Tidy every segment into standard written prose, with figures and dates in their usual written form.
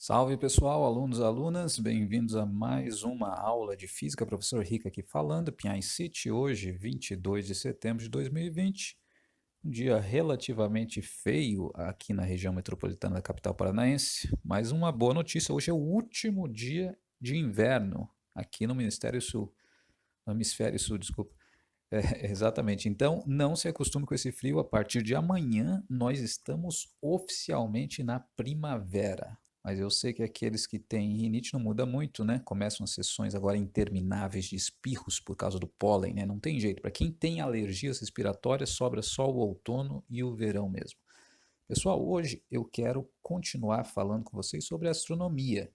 Salve pessoal, alunos e alunas, bem-vindos a mais uma aula de física. Professor Rica aqui falando, Pinhais City, hoje, 22 de setembro de 2020, um dia relativamente feio aqui na região metropolitana da capital paranaense, mas uma boa notícia, hoje é o último dia de inverno aqui no Ministério Sul, no Hemisfério Sul, desculpa. Exatamente, então não se acostume com esse frio, a partir de amanhã nós estamos oficialmente na primavera. Mas eu sei que aqueles que têm rinite não muda muito, né? Começam as sessões agora intermináveis de espirros por causa do pólen, né? Não tem jeito. Para quem tem alergias respiratórias, sobra só o outono e o verão mesmo. Pessoal, hoje eu quero continuar falando com vocês sobre astronomia.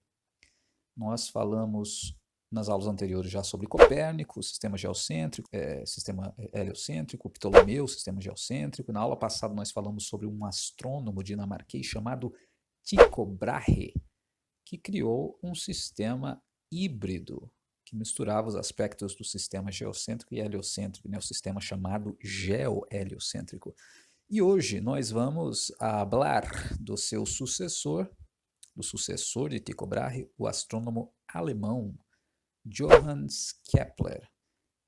Nós falamos nas aulas anteriores já sobre Copérnico, sistema geocêntrico, sistema heliocêntrico, Ptolomeu, sistema geocêntrico. Na aula passada nós falamos sobre um astrônomo dinamarquês chamado Tycho Brahe, que criou um sistema híbrido que misturava os aspectos do sistema geocêntrico e heliocêntrico, né, o sistema chamado geoheliocêntrico. E hoje nós vamos falar do seu sucessor, do sucessor de Tycho Brahe, o astrônomo alemão Johannes Kepler,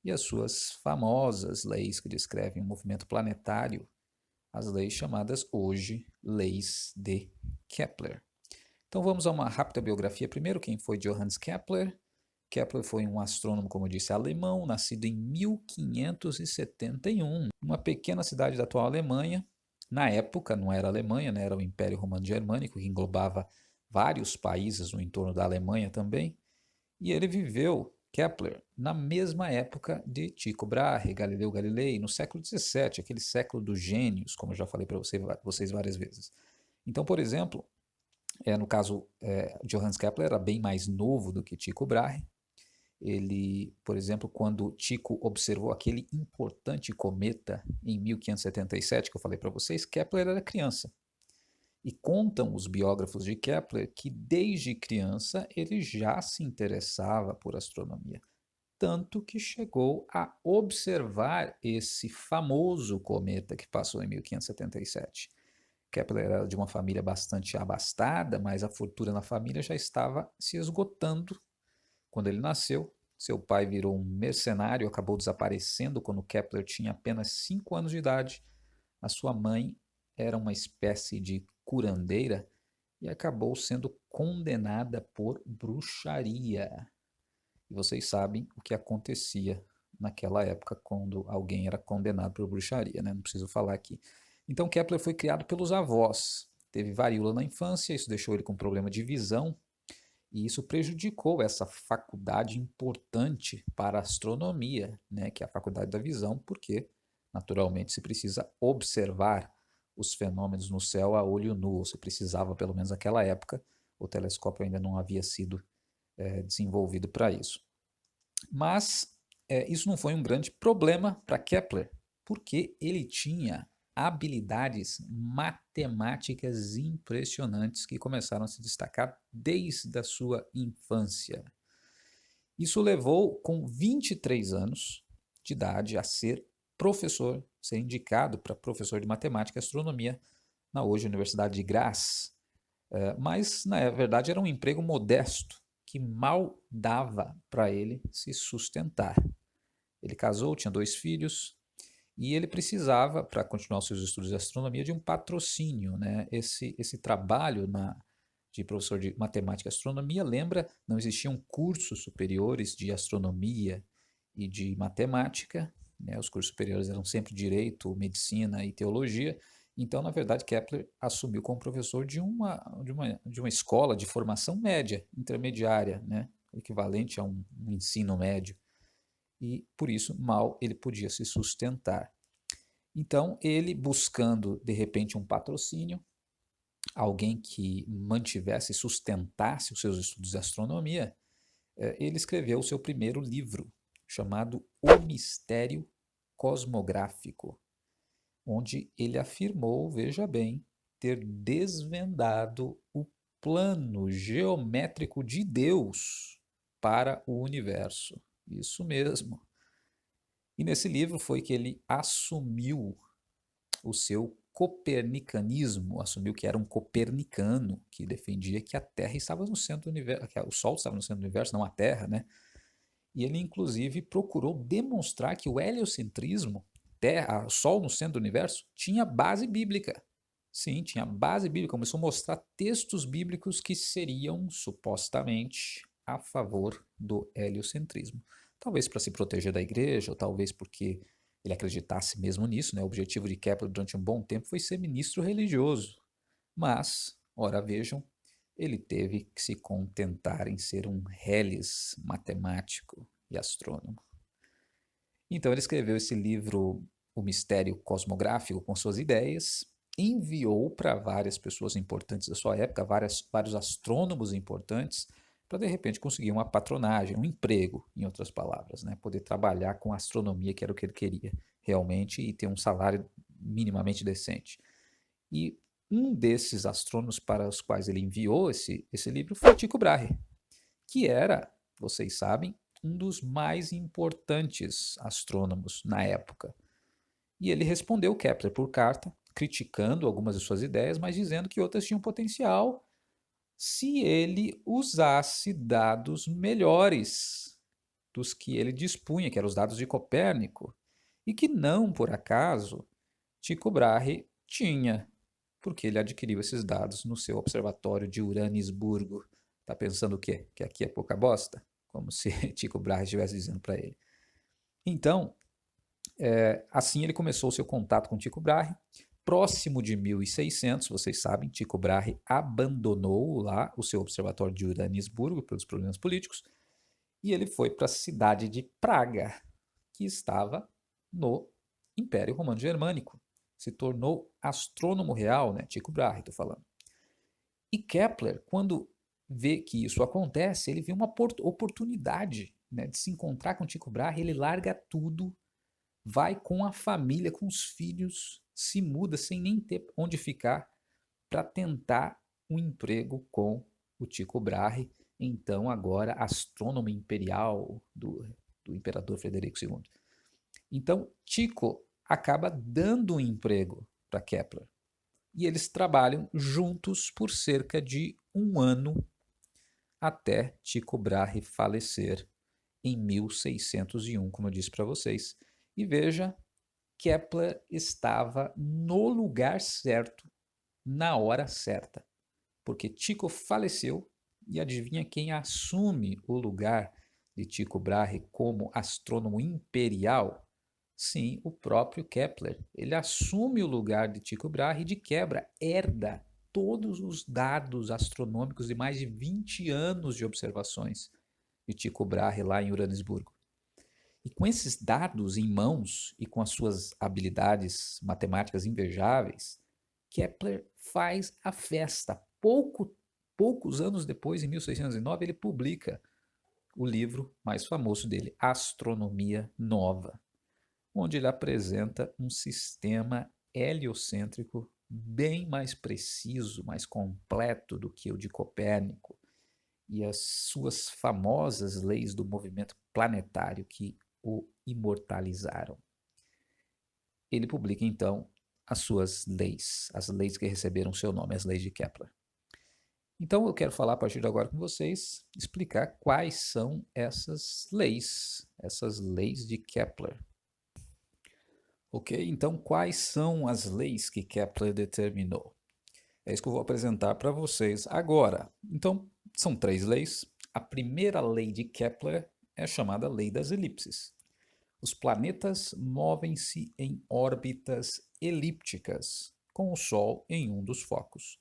e as suas famosas leis que descrevem o movimento planetário, as leis chamadas hoje leis de Kepler. Então vamos a uma rápida biografia. Primeiro, quem foi Johannes Kepler? Kepler foi um astrônomo, como eu disse, alemão, nascido em 1571, numa pequena cidade da atual Alemanha. Na época não era Alemanha, né? Era o Império Romano Germânico, que englobava vários países no entorno da Alemanha também. E ele viveu, Kepler, na mesma época de Tycho Brahe, Galileu Galilei, no século XVII, aquele século dos gênios, como eu já falei para vocês várias vezes. Então, por exemplo, no caso, Johannes Kepler era bem mais novo do que Tycho Brahe. Ele, por exemplo, quando Tycho observou aquele importante cometa em 1577, que eu falei para vocês, Kepler era criança. E contam os biógrafos de Kepler que desde criança ele já se interessava por astronomia, tanto que chegou a observar esse famoso cometa que passou em 1577. Kepler era de uma família bastante abastada, mas a fortuna na família já estava se esgotando quando ele nasceu. Seu pai virou um mercenário, acabou desaparecendo quando Kepler tinha apenas 5 anos de idade. A sua mãe era uma espécie de curandeira e acabou sendo condenada por bruxaria. E vocês sabem o que acontecia naquela época quando alguém era condenado por bruxaria, né? Não preciso falar aqui. Então Kepler foi criado pelos avós. Teve varíola na infância, isso deixou ele com problema de visão e isso prejudicou essa faculdade importante para a astronomia, né, que é a faculdade da visão, porque naturalmente se precisa observar os fenômenos no céu a olho nu, ou se precisava, pelo menos naquela época, o telescópio ainda não havia sido desenvolvido para isso. Mas isso não foi um grande problema para Kepler, porque ele tinha habilidades matemáticas impressionantes que começaram a se destacar desde a sua infância. Isso levou, com 23 anos de idade, a ser professor, ser indicado para professor de matemática e astronomia na hoje Universidade de Graz. Mas, na verdade, era um emprego modesto que mal dava para ele se sustentar. Ele casou, tinha 2 filhos, e ele precisava, para continuar os seus estudos de astronomia, de um patrocínio, né? Esse trabalho de professor de matemática e astronomia, lembra, não existiam cursos superiores de astronomia e de matemática, né? Os cursos superiores eram sempre direito, medicina e teologia. Então, na verdade, Kepler assumiu como professor de uma escola de formação média, intermediária, né? Equivalente a um ensino médio. E, por isso, mal ele podia se sustentar. Então, ele buscando, de repente, um patrocínio, alguém que mantivesse e sustentasse os seus estudos de astronomia, ele escreveu o seu primeiro livro, chamado O Mistério Cosmográfico, onde ele afirmou, veja bem, ter desvendado o plano geométrico de Deus para o universo. Isso mesmo. E nesse livro foi que ele assumiu o seu copernicanismo, assumiu que era um copernicano, que defendia que a Terra estava no centro do universo, que o Sol estava no centro do universo, não a Terra, né? E ele, inclusive, procurou demonstrar que o heliocentrismo, Terra, Sol no centro do universo, tinha base bíblica. Sim, tinha base bíblica. Começou a mostrar textos bíblicos que seriam, supostamente, a favor do heliocentrismo. Talvez para se proteger da igreja, ou talvez porque ele acreditasse mesmo nisso, né? O objetivo de Kepler durante um bom tempo foi ser ministro religioso. Mas, ora vejam, ele teve que se contentar em ser um reles matemático e astrônomo. Então ele escreveu esse livro, O Mistério Cosmográfico, com suas ideias, enviou para várias pessoas importantes da sua época, vários astrônomos importantes, para de repente conseguir uma patronagem, um emprego, em outras palavras, né? Poder trabalhar com astronomia, que era o que ele queria realmente, e ter um salário minimamente decente. E um desses astrônomos para os quais ele enviou esse livro foi Tycho Brahe, que era, vocês sabem, um dos mais importantes astrônomos na época. E ele respondeu Kepler por carta, criticando algumas de suas ideias, mas dizendo que outras tinham potencial se ele usasse dados melhores dos que ele dispunha, que eram os dados de Copérnico, e que não, por acaso, Tycho Brahe tinha, porque ele adquiriu esses dados no seu observatório de Uranisburgo. Tá pensando o quê? Que aqui é pouca bosta? Como se Tycho Brahe estivesse dizendo para ele. Então, assim ele começou o seu contato com Tycho Brahe. Próximo de 1600, vocês sabem, Tycho Brahe abandonou lá o seu observatório de Uranisburgo pelos problemas políticos e ele foi para a cidade de Praga, que estava no Império Romano Germânico. Se tornou astrônomo real, né? Tycho Brahe, estou falando. E Kepler, quando vê que isso acontece, ele vê uma oportunidade, né, de se encontrar com Tycho Brahe, ele larga tudo, vai com a família, com os filhos, se muda sem nem ter onde ficar para tentar um emprego com o Tycho Brahe, então agora astrônomo imperial do imperador Frederico II. Então Tycho acaba dando um emprego para Kepler e eles trabalham juntos por cerca de um ano até Tycho Brahe falecer em 1601, como eu disse para vocês. E veja, Kepler estava no lugar certo, na hora certa, porque Tycho faleceu e adivinha quem assume o lugar de Tycho Brahe como astrônomo imperial? Sim, o próprio Kepler. Ele assume o lugar de Tycho Brahe e de quebra herda todos os dados astronômicos de mais de 20 anos de observações de Tycho Brahe lá em Uranisburgo. E com esses dados em mãos e com as suas habilidades matemáticas invejáveis, Kepler faz a festa. Poucos anos depois, em 1609, ele publica o livro mais famoso dele, Astronomia Nova, onde ele apresenta um sistema heliocêntrico bem mais preciso, mais completo do que o de Copérnico, e as suas famosas leis do movimento planetário que o imortalizaram. Ele publica então as suas leis, as leis que receberam seu nome, as leis de Kepler. Então eu quero falar a partir de agora com vocês, explicar quais são essas leis de Kepler. Ok? Então quais são as leis que Kepler determinou? É isso que eu vou apresentar para vocês agora. Então são 3 leis. A primeira lei de Kepler é chamada lei das elipses. Os planetas movem-se em órbitas elípticas, com o Sol em um dos focos.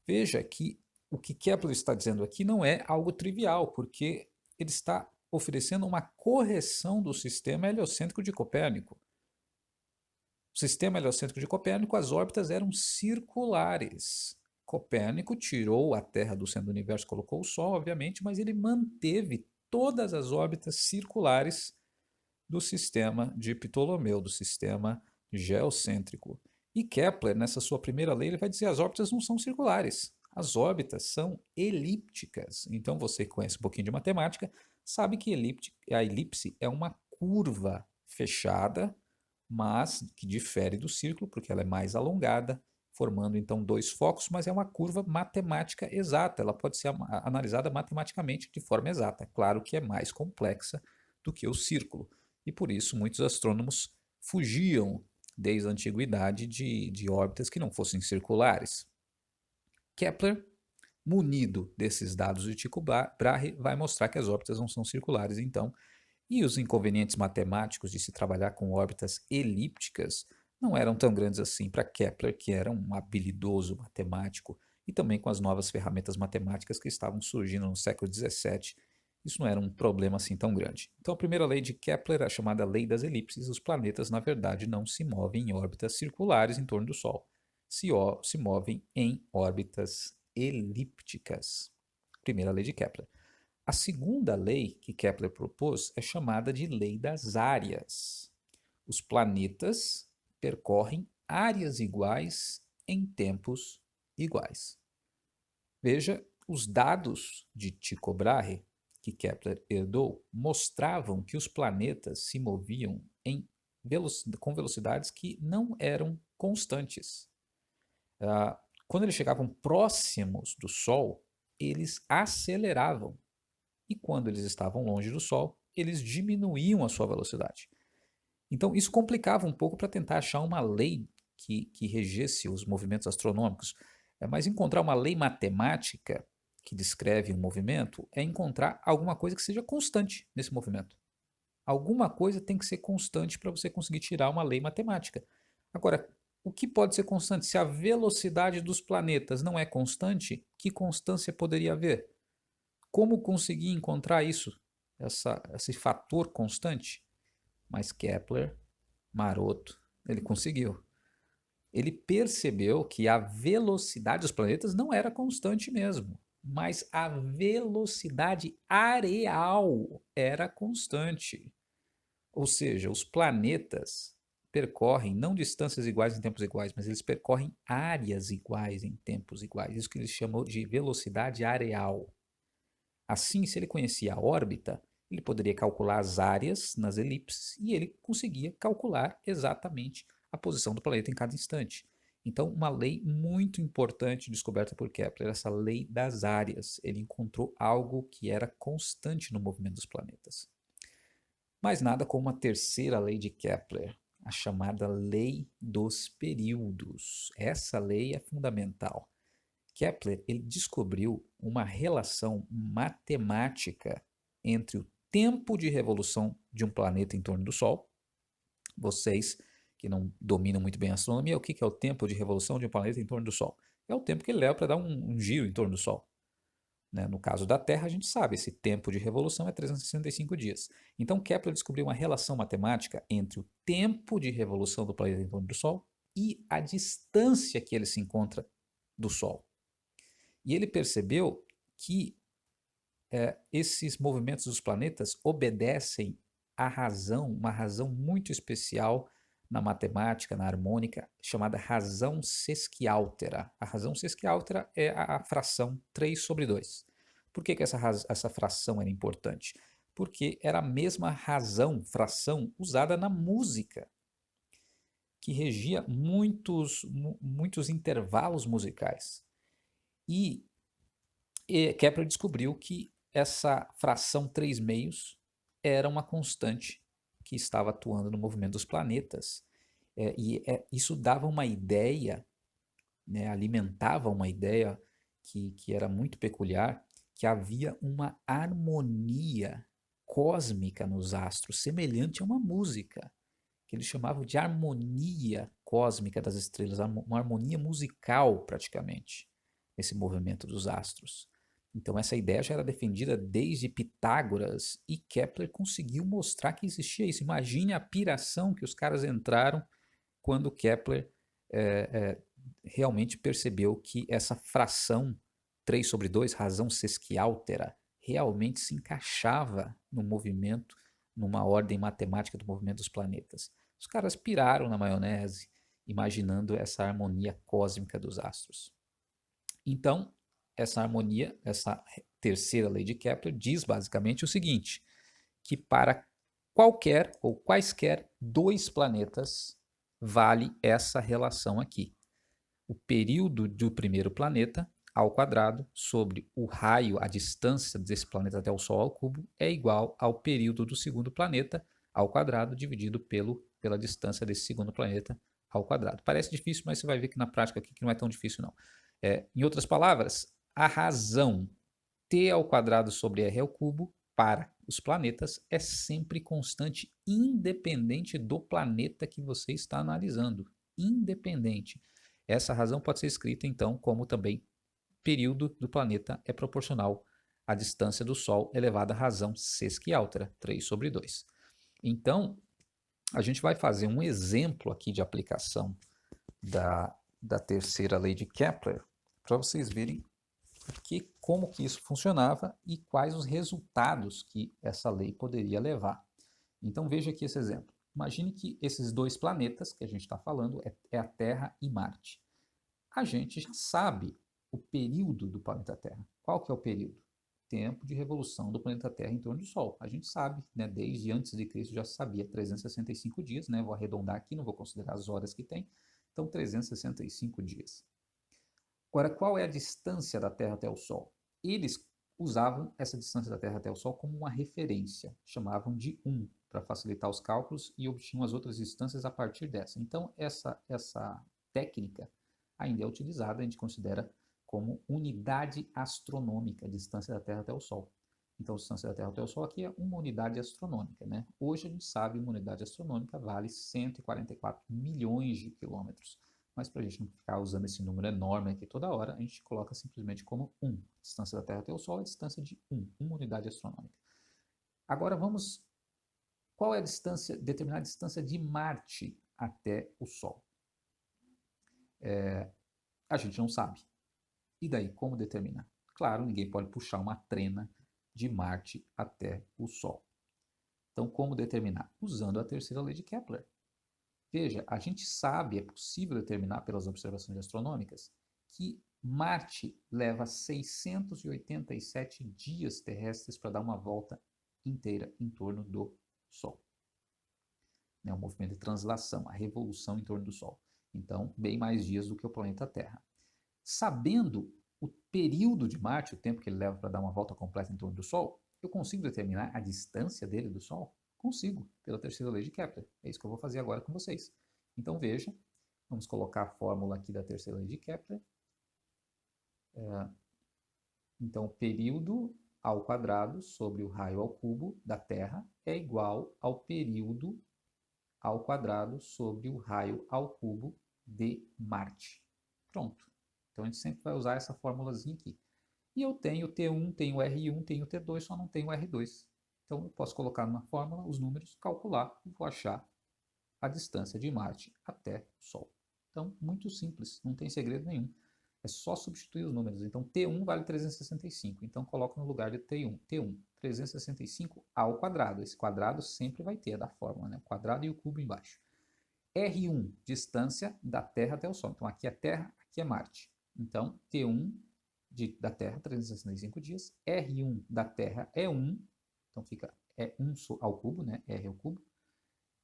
Veja que o que Kepler está dizendo aqui não é algo trivial, porque ele está oferecendo uma correção do sistema heliocêntrico de Copérnico. O sistema heliocêntrico de Copérnico, as órbitas eram circulares. Copérnico tirou a Terra do centro do universo, colocou o Sol, obviamente, mas ele manteve todas as órbitas circulares do sistema de Ptolomeu, do sistema geocêntrico. E Kepler, nessa sua primeira lei, ele vai dizer que as órbitas não são circulares, as órbitas são elípticas. Então você que conhece um pouquinho de matemática, sabe que a elipse é uma curva fechada mas que difere do círculo porque ela é mais alongada, formando então dois focos, mas é uma curva matemática exata. Ela pode ser analisada matematicamente de forma exata. Claro que é mais complexa do que o círculo. E por isso muitos astrônomos fugiam desde a antiguidade de órbitas que não fossem circulares. Kepler, munido desses dados de Tycho Brahe, vai mostrar que as órbitas não são circulares, então, e os inconvenientes matemáticos de se trabalhar com órbitas elípticas não eram tão grandes assim para Kepler, que era um habilidoso matemático, e também com as novas ferramentas matemáticas que estavam surgindo no século XVII, isso não era um problema assim tão grande. Então a primeira lei de Kepler é a chamada lei das elipses. Os planetas, na verdade, não se movem em órbitas circulares em torno do Sol, se movem em órbitas elípticas. Primeira lei de Kepler. A segunda lei que Kepler propôs é chamada de lei das áreas. Os planetas percorrem áreas iguais em tempos iguais. Veja, os dados de Tycho Brahe que Kepler herdou mostravam que os planetas se moviam com velocidades que não eram constantes. Quando eles chegavam próximos do Sol, eles aceleravam. E quando eles estavam longe do Sol, eles diminuíam a sua velocidade. Então, isso complicava um pouco para tentar achar uma lei que regesse os movimentos astronômicos. Mas encontrar uma lei matemática que descreve um movimento é encontrar alguma coisa que seja constante nesse movimento. Alguma coisa tem que ser constante para você conseguir tirar uma lei matemática. Agora, o que pode ser constante? Se a velocidade dos planetas não é constante, que constância poderia haver? Como conseguir encontrar isso, esse fator constante? Mas Kepler, maroto, ele conseguiu. Ele percebeu que a velocidade dos planetas não era constante mesmo, mas a velocidade areal era constante. Ou seja, os planetas percorrem não distâncias iguais em tempos iguais, mas eles percorrem áreas iguais em tempos iguais. Isso que ele chamou de velocidade areal. Assim, se ele conhecia a órbita, ele poderia calcular as áreas nas elipses e ele conseguia calcular exatamente a posição do planeta em cada instante. Então, uma lei muito importante descoberta por Kepler, essa lei das áreas. Ele encontrou algo que era constante no movimento dos planetas. Mas nada como a terceira lei de Kepler, a chamada lei dos períodos. Essa lei é fundamental. Kepler ele descobriu uma relação matemática entre o tempo de revolução de um planeta em torno do Sol. Vocês que não dominam muito bem a astronomia, o que é o tempo de revolução de um planeta em torno do Sol? É o tempo que ele leva para dar um giro em torno do Sol. Né? No caso da Terra, a gente sabe, esse tempo de revolução é 365 dias. Então, Kepler descobriu uma relação matemática entre o tempo de revolução do planeta em torno do Sol e a distância que ele se encontra do Sol. E ele percebeu que esses movimentos dos planetas obedecem à razão, uma razão muito especial na matemática, na harmônica, chamada razão sesquiáltera. A razão sesquiáltera é a fração 3 sobre 2. Por que essa fração era importante? Porque era a mesma fração usada na música, que regia muitos intervalos musicais. E Kepler descobriu que essa fração 3 meios era uma constante que estava atuando no movimento dos planetas. Isso dava uma ideia, né, alimentava uma ideia que era muito peculiar, que havia uma harmonia cósmica nos astros, semelhante a uma música, que eles chamavam de harmonia cósmica das estrelas, uma harmonia musical praticamente, esse movimento dos astros. Então essa ideia já era defendida desde Pitágoras e Kepler conseguiu mostrar que existia isso. Imagine a piração que os caras entraram quando Kepler realmente percebeu que essa fração 3 sobre 2, razão sesquiáltera, realmente se encaixava no movimento, numa ordem matemática do movimento dos planetas. Os caras piraram na maionese, imaginando essa harmonia cósmica dos astros. Então, essa harmonia, essa terceira lei de Kepler, diz basicamente o seguinte, que para qualquer ou quaisquer dois planetas vale essa relação aqui. O período do primeiro planeta ao quadrado sobre o raio, a distância desse planeta até o Sol ao cubo, é igual ao período do segundo planeta ao quadrado dividido pela distância desse segundo planeta ao quadrado. Parece difícil, mas você vai ver que na prática aqui que não é tão difícil não. Em outras palavras, a razão t ao quadrado sobre r ao cubo para os planetas é sempre constante, independente do planeta que você está analisando. Independente. Essa razão pode ser escrita, então, como também período do planeta é proporcional à distância do Sol elevada à razão sesquialtera, 3 sobre 2. Então, a gente vai fazer um exemplo aqui de aplicação da terceira lei de Kepler, para vocês verem como que isso funcionava e quais os resultados que essa lei poderia levar. Então, veja aqui esse exemplo. Imagine que esses dois planetas que a gente está falando é a Terra e Marte. A gente já sabe o período do planeta Terra. Qual que é o período? Tempo de revolução do planeta Terra em torno do Sol. A gente sabe, né, desde antes de Cristo já sabia, 365 dias, né? Vou arredondar aqui, não vou considerar as horas que tem. Então, 365 dias. Agora, qual é a distância da Terra até o Sol? Eles usavam essa distância da Terra até o Sol como uma referência, chamavam de 1, para facilitar os cálculos e obtinham as outras distâncias a partir dessa. Então, essa técnica ainda é utilizada, a gente considera como unidade astronômica, a distância da Terra até o Sol. Então, a distância da Terra até o Sol aqui é uma unidade astronômica, né? Hoje a gente sabe que uma unidade astronômica vale 144 milhões de quilômetros. Mas para a gente não ficar usando esse número enorme aqui toda hora, a gente coloca simplesmente como 1. A distância da Terra até o Sol é a distância de 1, uma unidade astronômica. Agora vamos... Qual é a distância, determinar a distância de Marte até o Sol? A gente não sabe. E daí, como determinar? Claro, ninguém pode puxar uma trena de Marte até o Sol. Então, como determinar? Usando a terceira lei de Kepler. Veja, a gente sabe, é possível determinar pelas observações astronômicas, que Marte leva 687 dias terrestres para dar uma volta inteira em torno do Sol. É um movimento de translação, a revolução em torno do Sol. Então, bem mais dias do que o planeta Terra. Sabendo o período de Marte, o tempo que ele leva para dar uma volta completa em torno do Sol, eu consigo determinar a distância dele do Sol? Consigo, pela terceira lei de Kepler. É isso que eu vou fazer agora com vocês. Então veja, vamos colocar a fórmula aqui da terceira lei de Kepler. Então, o período ao quadrado sobre o raio ao cubo da Terra é igual ao período ao quadrado sobre o raio ao cubo de Marte. Pronto. Então, a gente sempre vai usar essa formulazinha aqui. E eu tenho T1, tenho R1, tenho T2, só não tenho R2. Então, eu posso colocar numa fórmula os números, calcular e vou achar a distância de Marte até o Sol. Então, muito simples, não tem segredo nenhum. É só substituir os números. Então, T1 vale 365. Então, coloco no lugar de T1. T1, 365 ao quadrado. Esse quadrado sempre vai ter, é da fórmula, né? O quadrado e o cubo embaixo. R1, distância da Terra até o Sol. Então, aqui é Terra, aqui é Marte. Então, T1 da Terra, 365 dias. R1 da Terra é 1. Então, fica 1 ao cubo, né? R ao cubo.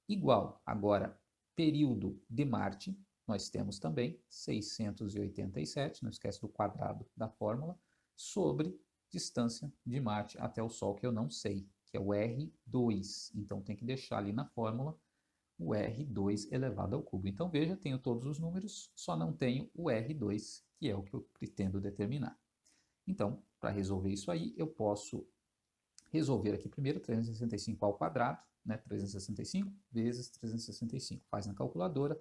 Igual, agora, período de Marte, nós temos também 687, não esquece do quadrado da fórmula, sobre distância de Marte até o Sol, que eu não sei, que é o R2. Então, tem que deixar ali na fórmula o R2 elevado ao cubo. Então, veja, tenho todos os números, só não tenho o R2, que é o que eu pretendo determinar. Então, para resolver isso aí, eu posso resolver aqui primeiro 365 ao quadrado, né? 365 vezes 365. Faz na calculadora,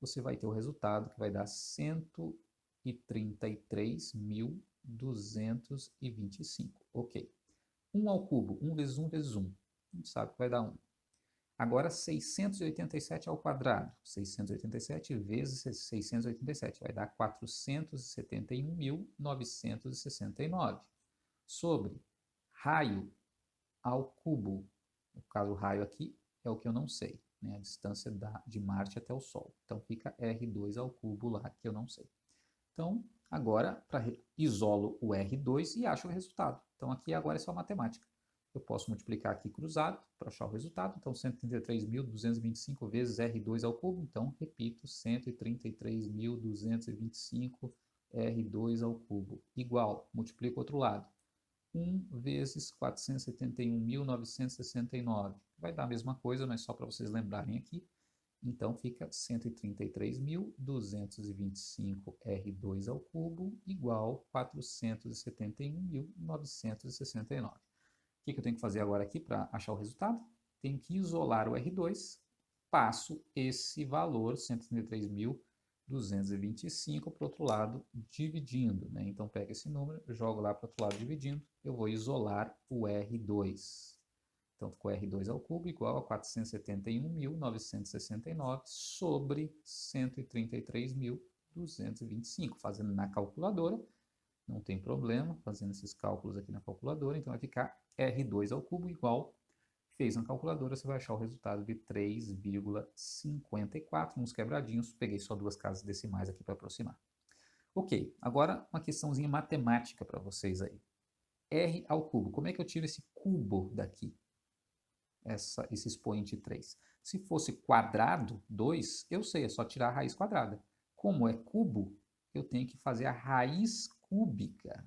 você vai ter o resultado que vai dar 133.225. Ok. 1 ao cubo, 1 vezes 1 vezes 1. A gente sabe que vai dar 1. Agora, 687 ao quadrado. 687 vezes 687 vai dar 471.969. Sobre raio ao cubo. No caso, o raio aqui é o que eu não sei, né? A distância de Marte até o Sol. Então, fica R2 ao cubo lá, que eu não sei. Então, agora, isolo o R2 e acho o resultado. Então, aqui agora é só matemática. eu posso multiplicar aqui cruzado para achar o resultado. Então, 133.225 vezes R2 ao cubo. Então, repito, 133.225 R2 ao cubo igual, multiplico o outro lado, 1 vezes 471.969. Vai dar a mesma coisa, mas só para vocês lembrarem aqui. Então, fica 133.225 R2 ao cubo igual 471.969. O que eu tenho que fazer agora aqui para achar o resultado? Tenho que isolar o R2, passo esse valor, 133.225, para o outro lado, dividindo. Né? Então, pego esse número, jogo lá para o outro lado dividindo, eu vou isolar o R2. Então, ficou R2 ao cubo igual a 471.969 sobre 133.225. Fazendo na calculadora, não tem problema, fazendo esses cálculos aqui na calculadora, então vai ficar R2 ao cubo igual, fez na calculadora, você vai achar o resultado de 3,54, uns quebradinhos, peguei só duas casas decimais aqui para aproximar. Ok, agora uma questãozinha matemática para vocês aí. R ao cubo, como é que eu tiro esse cubo daqui? Esse expoente 3. Se fosse quadrado, 2, eu sei, é só tirar a raiz quadrada. Como é cubo, eu tenho que fazer a raiz cúbica.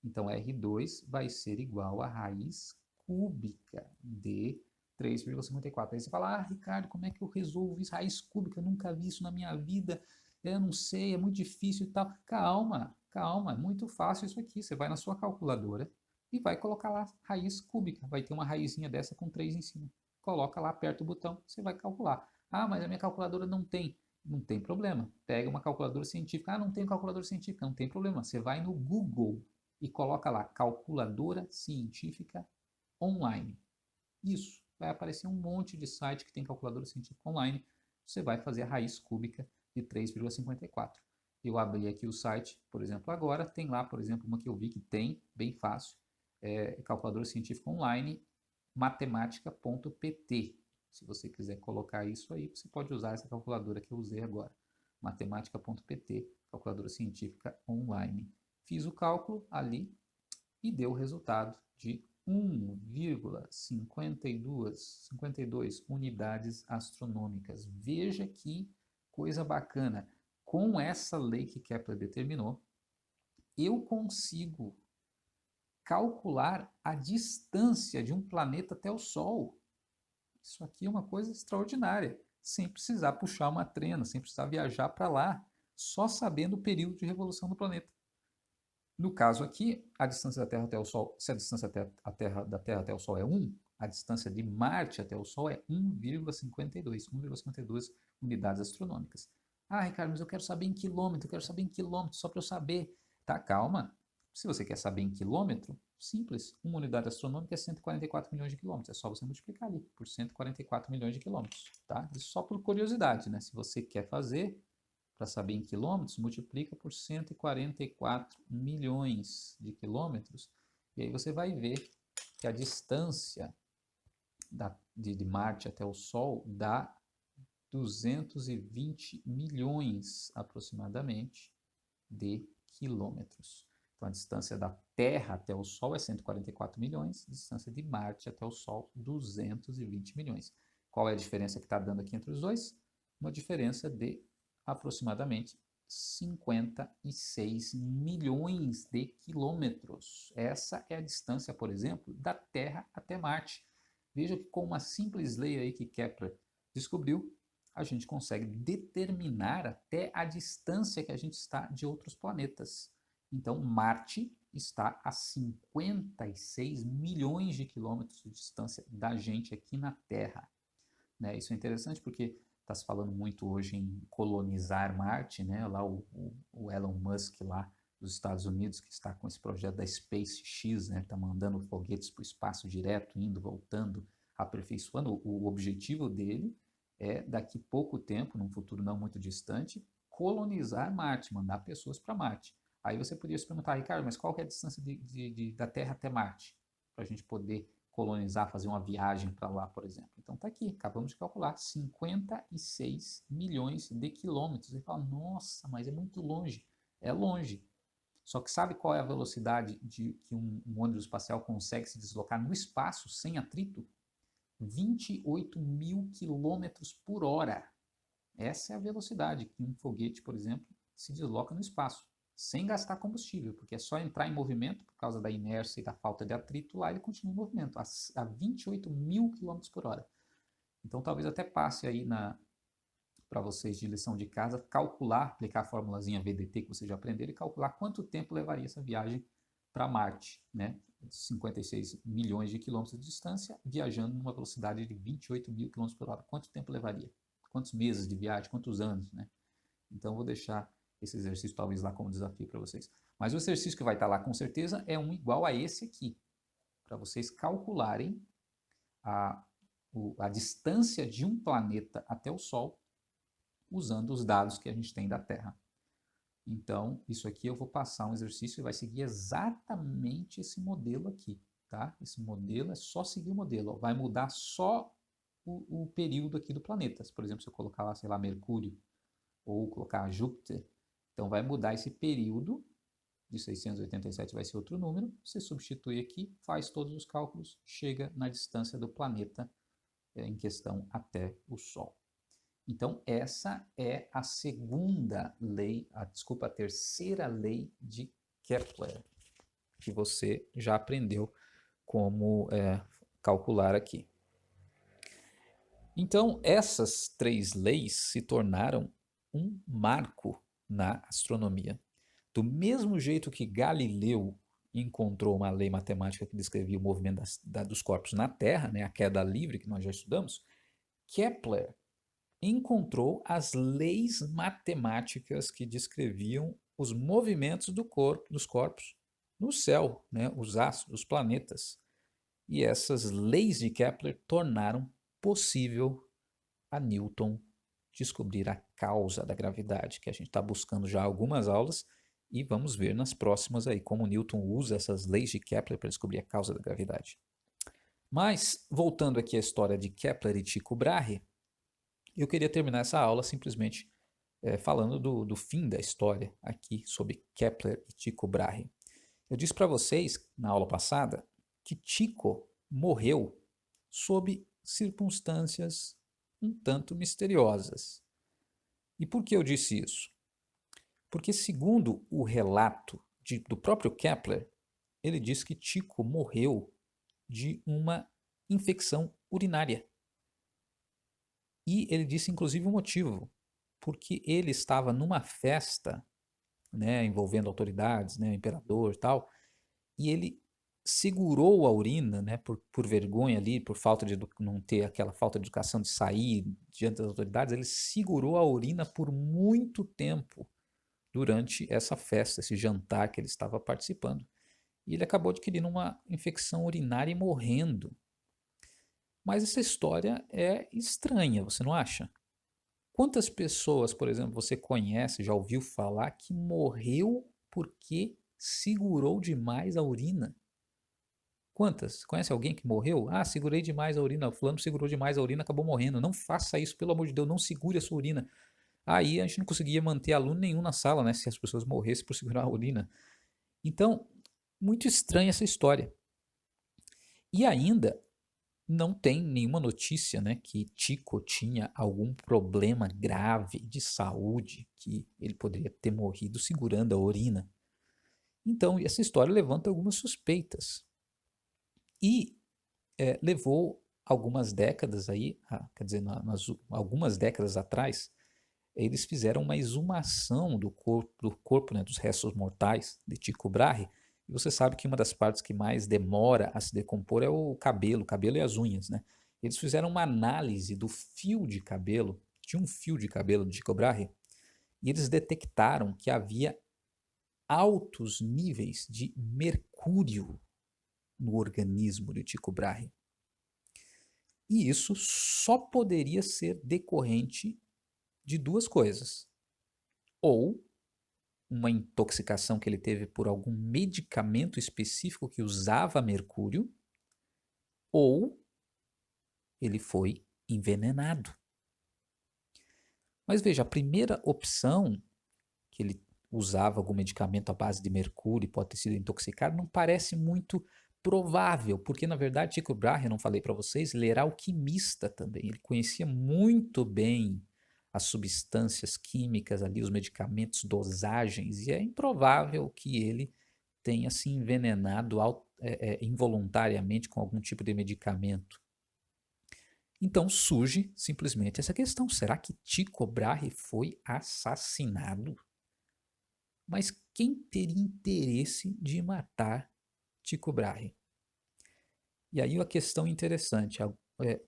Então, R2 vai ser igual a raiz cúbica de 3,54. Aí você fala, Ricardo, como é que eu resolvo isso? Raiz cúbica, eu nunca vi isso na minha vida, eu não sei, é muito difícil e tal. Calma, calma, é muito fácil isso aqui. Você vai na sua calculadora e vai colocar lá raiz cúbica. Vai ter uma raizinha dessa com 3 em cima. Coloca lá, aperta o botão, você vai calcular. Ah, mas a minha calculadora não tem. Não tem problema. Pega uma calculadora científica. Ah, não tem calculadora científica. Não tem problema. Você vai no Google e coloca lá calculadora científica online. Isso. Vai aparecer um monte de site que tem calculadora científica online. Você vai fazer a raiz cúbica de 3,54. Eu abri aqui o site, por exemplo, agora. Tem lá, por exemplo, uma que eu vi que tem, bem fácil. Calculadora científica online, matemática.pt. Se você quiser colocar isso aí, você pode usar essa calculadora que eu usei agora. Matemática.pt, calculadora científica online. Fiz o cálculo ali e deu o resultado de 1,52 unidades astronômicas. Veja que coisa bacana. Com essa lei que Kepler determinou, eu consigo calcular a distância de um planeta até o Sol. Isso aqui é uma coisa extraordinária, sem precisar puxar uma trena, sem precisar viajar para lá, só sabendo o período de revolução do planeta. No caso aqui, a distância da Terra até o Sol, se a distância da Terra até o Sol é 1, a distância de Marte até o Sol é 1,52 unidades astronômicas. Ah, Ricardo, mas eu quero saber em quilômetro, só para eu saber. Tá, calma. Se você quer saber em quilômetro, simples. Uma unidade astronômica é 144 milhões de quilômetros. É só você multiplicar ali por 144 milhões de quilômetros. Tá? Isso só por curiosidade, né? Se você quer fazer, para saber em quilômetros, multiplica por 144 milhões de quilômetros. E aí você vai ver que a distância de Marte até o Sol dá 220 milhões aproximadamente de quilômetros. Então, a distância da Terra até o Sol é 144 milhões, a distância de Marte até o Sol, 220 milhões. Qual é a diferença que está dando aqui entre os dois? Uma diferença de aproximadamente 56 milhões de quilômetros. Essa é a distância, por exemplo, da Terra até Marte. Veja que com uma simples lei aí que Kepler descobriu, a gente consegue determinar até a distância que a gente está de outros planetas. Então, Marte está a 56 milhões de quilômetros de distância da gente aqui na Terra. Né? Isso é interessante porque está se falando muito hoje em colonizar Marte, né? Lá o Elon Musk lá dos Estados Unidos, que está com esse projeto da SpaceX, né? Está mandando foguetes para o espaço direto, indo, voltando, aperfeiçoando. O objetivo dele é, daqui pouco tempo, num futuro não muito distante, colonizar Marte, mandar pessoas para Marte. Aí você poderia se perguntar, Ricardo, mas qual que é a distância da Terra até Marte? Para a gente poder colonizar, fazer uma viagem para lá, por exemplo. Então está aqui, acabamos de calcular, 56 milhões de quilômetros. Você fala, nossa, mas é muito longe. É longe. Só que sabe qual é a velocidade de que um ônibus espacial consegue se deslocar no espaço sem atrito? 28 mil quilômetros por hora. Essa é a velocidade que um foguete, por exemplo, se desloca no espaço, sem gastar combustível, porque é só entrar em movimento, por causa da inércia e da falta de atrito, lá ele continua em movimento, a 28 mil quilômetros por hora. Então talvez até passe aí para vocês de lição de casa, calcular, aplicar a formulazinha VDT que vocês já aprenderam e calcular quanto tempo levaria essa viagem para Marte, né? 56 milhões de quilômetros de distância, viajando numa velocidade de 28 mil quilômetros por hora. Quanto tempo levaria? Quantos meses de viagem? Quantos anos, né? Então, vou deixar esse exercício talvez lá como desafio para vocês. Mas o exercício que vai estar lá com certeza é um igual a esse aqui, para vocês calcularem a distância de um planeta até o Sol usando os dados que a gente tem da Terra. Então, isso aqui eu vou passar um exercício e vai seguir exatamente esse modelo aqui, tá? Esse modelo é só seguir o modelo, ó. Vai mudar só o período aqui do planeta. Por exemplo, se eu colocar lá, sei lá, Mercúrio, ou colocar Júpiter, então vai mudar esse período, de 687 vai ser outro número, você substitui aqui, faz todos os cálculos, chega na distância do planeta em questão até o Sol. Então, essa é a segunda lei, a terceira lei de Kepler, que você já aprendeu como calcular aqui. Então, essas três leis se tornaram um marco na astronomia. Do mesmo jeito que Galileu encontrou uma lei matemática que descrevia o movimento dos corpos na Terra, né, a queda livre, que nós já estudamos, Kepler encontrou as leis matemáticas que descreviam os movimentos dos corpos no céu, né, os astros, os planetas. E essas leis de Kepler tornaram possível a Newton descobrir a causa da gravidade, que a gente está buscando já há algumas aulas, e vamos ver nas próximas aí como Newton usa essas leis de Kepler para descobrir a causa da gravidade. Mas, voltando aqui à história de Kepler e Tycho Brahe, eu queria terminar essa aula simplesmente falando do fim da história aqui sobre Kepler e Tycho Brahe. Eu disse para vocês na aula passada que Tycho morreu sob circunstâncias um tanto misteriosas. E por que eu disse isso? Porque, segundo o relato do próprio Kepler, ele diz que Tycho morreu de uma infecção urinária. E ele disse inclusive o motivo, porque ele estava numa festa, né, envolvendo autoridades, né, imperador e tal, e ele segurou a urina, né, por vergonha ali, por falta de não ter aquela falta de educação de sair diante das autoridades, ele segurou a urina por muito tempo durante essa festa, esse jantar que ele estava participando. E ele acabou adquirindo uma infecção urinária e morrendo. Mas essa história é estranha, você não acha? Quantas pessoas, por exemplo, você conhece, já ouviu falar que morreu porque segurou demais a urina? Quantas? Conhece alguém que morreu? Ah, segurei demais a urina, fulano segurou demais a urina, acabou morrendo. Não faça isso, pelo amor de Deus, não segure a sua urina. Aí a gente não conseguia manter aluno nenhum na sala, né, se as pessoas morressem por segurar a urina. Então, muito estranha essa história. E ainda não tem nenhuma notícia, né, que Tycho tinha algum problema grave de saúde, que ele poderia ter morrido segurando a urina. Então, essa história levanta algumas suspeitas. E levou algumas décadas aí, quer dizer, algumas décadas atrás, eles fizeram uma exumação do corpo, né, dos restos mortais de Tycho Brahe. E você sabe que uma das partes que mais demora a se decompor é o cabelo e as unhas, né? Eles fizeram uma análise do fio de cabelo, de um fio de cabelo de Tycho Brahe, e eles detectaram que havia altos níveis de mercúrio no organismo de Tycho Brahe. E isso só poderia ser decorrente de duas coisas. Ou uma intoxicação que ele teve por algum medicamento específico que usava mercúrio, ou ele foi envenenado. Mas veja, a primeira opção que ele usava algum medicamento à base de mercúrio, pode ter sido intoxicado, não parece muito provável, porque na verdade Tycho Brahe, eu não falei para vocês, ele era alquimista também, ele conhecia muito bem as substâncias químicas ali, os medicamentos, dosagens, e é improvável que ele tenha se envenenado involuntariamente com algum tipo de medicamento. Então surge simplesmente essa questão: será que Tycho Brahe foi assassinado? Mas quem teria interesse de matar Tycho Brahe? E aí a questão interessante,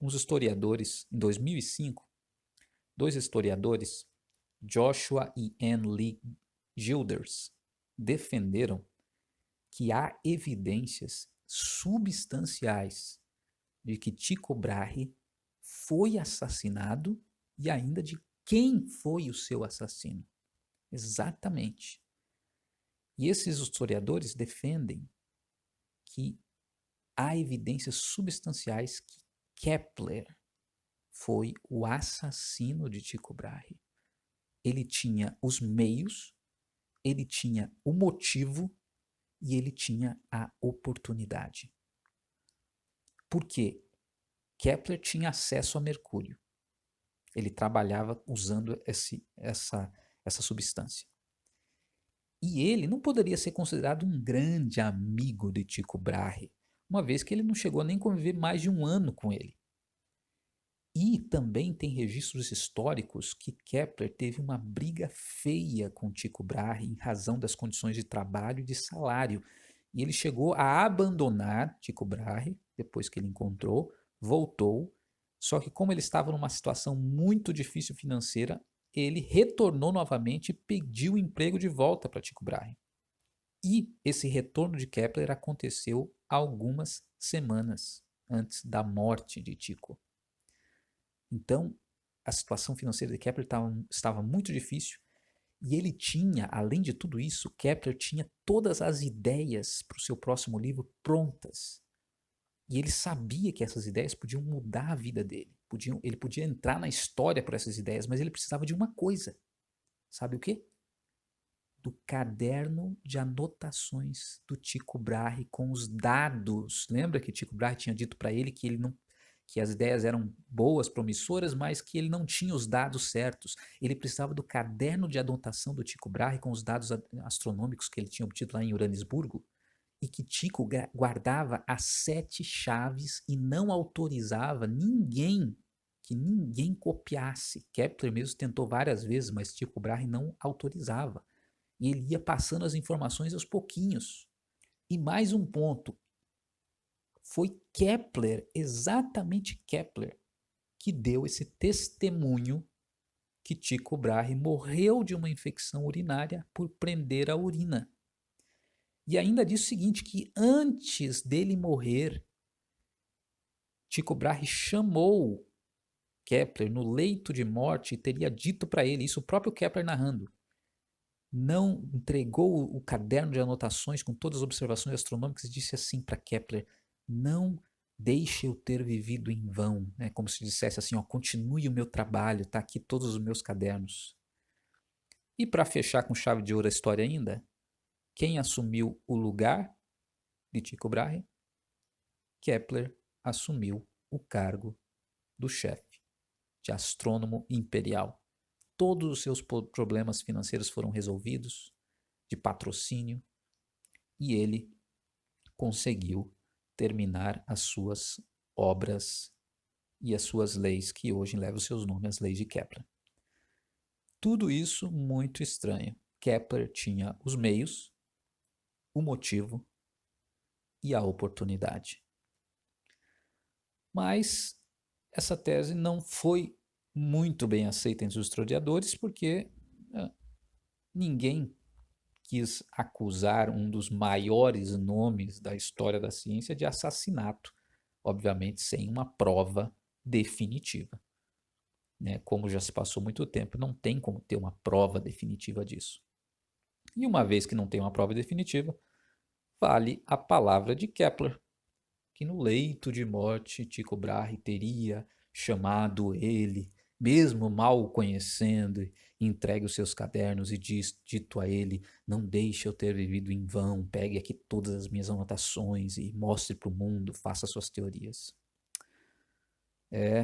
uns historiadores, em 2005, dois historiadores, Joshua e Anne Lee Gilders, defenderam que há evidências substanciais de que Tycho Brahe foi assassinado e ainda de quem foi o seu assassino. Exatamente. E esses historiadores defendem que há evidências substanciais que Kepler foi o assassino de Tycho Brahe. Ele tinha os meios, ele tinha o motivo e ele tinha a oportunidade. Por quê? Kepler tinha acesso a mercúrio. Ele trabalhava usando essa substância. E ele não poderia ser considerado um grande amigo de Tycho Brahe, uma vez que ele não chegou a nem conviver mais de um ano com ele. E também tem registros históricos que Kepler teve uma briga feia com Tycho Brahe em razão das condições de trabalho e de salário. E ele chegou a abandonar Tycho Brahe, depois que ele encontrou, voltou, só que como ele estava numa situação muito difícil financeira, ele retornou novamente e pediu o emprego de volta para Tycho Brahe. E esse retorno de Kepler aconteceu algumas semanas antes da morte de Tycho. Então, a situação financeira de Kepler estava muito difícil e ele tinha, além de tudo isso, Kepler tinha todas as ideias para o seu próximo livro prontas. E ele sabia que essas ideias podiam mudar a vida dele. Ele podia entrar na história por essas ideias, mas ele precisava de uma coisa. Sabe o quê? Do caderno de anotações do Tycho Brahe com os dados. Lembra que Tycho Brahe tinha dito para ele que ele não que as ideias eram boas, promissoras, mas que ele não tinha os dados certos. Ele precisava do caderno de anotação do Tycho Brahe com os dados astronômicos que ele tinha obtido lá em Uranisburgo e que Tycho guardava as 7 chaves e não autorizava que ninguém copiasse. Kepler mesmo tentou várias vezes, mas Tycho Brahe não autorizava. E ele ia passando as informações aos pouquinhos. E mais um ponto, foi Kepler, exatamente Kepler, que deu esse testemunho que Tycho Brahe morreu de uma infecção urinária por prender a urina. E ainda diz o seguinte, que antes dele morrer, Tycho Brahe chamou Kepler no leito de morte e teria dito para ele, isso o próprio Kepler narrando, não entregou o caderno de anotações com todas as observações astronômicas e disse assim para Kepler, não deixe eu ter vivido em vão, né? Como se dissesse assim, ó, continue o meu trabalho, tá aqui todos os meus cadernos. E para fechar com chave de ouro a história ainda, quem assumiu o lugar de Tycho Brahe? Kepler assumiu o cargo do chefe, de astrônomo imperial. Todos os seus problemas financeiros foram resolvidos, de patrocínio, e ele conseguiu terminar as suas obras e as suas leis, que hoje levam os seus nomes, as leis de Kepler. Tudo isso muito estranho. Kepler tinha os meios, o motivo e a oportunidade. Mas essa tese não foi muito bem aceita entre os historiadores porque ninguém quis acusar um dos maiores nomes da história da ciência de assassinato, obviamente sem uma prova definitiva. Né? Como já se passou muito tempo, não tem como ter uma prova definitiva disso. E uma vez que não tem uma prova definitiva, vale a palavra de Kepler, que no leito de morte Tycho Brahe teria chamado ele mesmo mal o conhecendo, entregue os seus cadernos e diz dito a ele: não deixe eu ter vivido em vão, pegue aqui todas as minhas anotações e mostre para o mundo, faça suas teorias.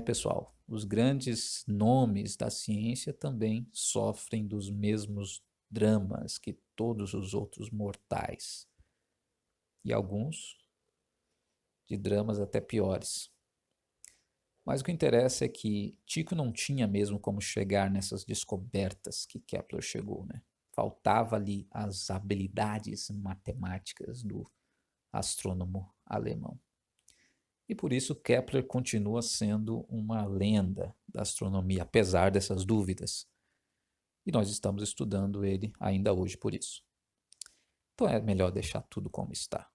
Pessoal, os grandes nomes da ciência também sofrem dos mesmos dramas que todos os outros mortais. E alguns de dramas até piores. Mas o que interessa é que Tycho não tinha mesmo como chegar nessas descobertas que Kepler chegou, né? Faltava ali as habilidades matemáticas do astrônomo alemão. E por isso Kepler continua sendo uma lenda da astronomia, apesar dessas dúvidas. E nós estamos estudando ele ainda hoje por isso. Então é melhor deixar tudo como está.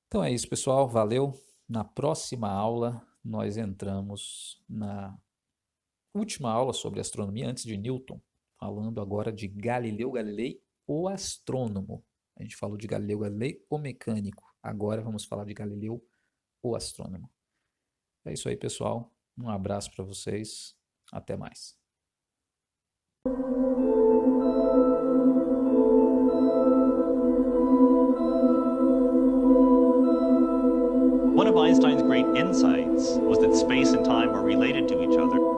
Então é isso, pessoal. Valeu. Na próxima aula, nós entramos na última aula sobre astronomia antes de Newton, falando agora de Galileu Galilei, o astrônomo. A gente falou de Galileu Galilei, o mecânico. Agora vamos falar de Galileu, o astrônomo. É isso aí, pessoal. Um abraço para vocês. Até mais. One of Einstein's great insights was that space and time are related to each other.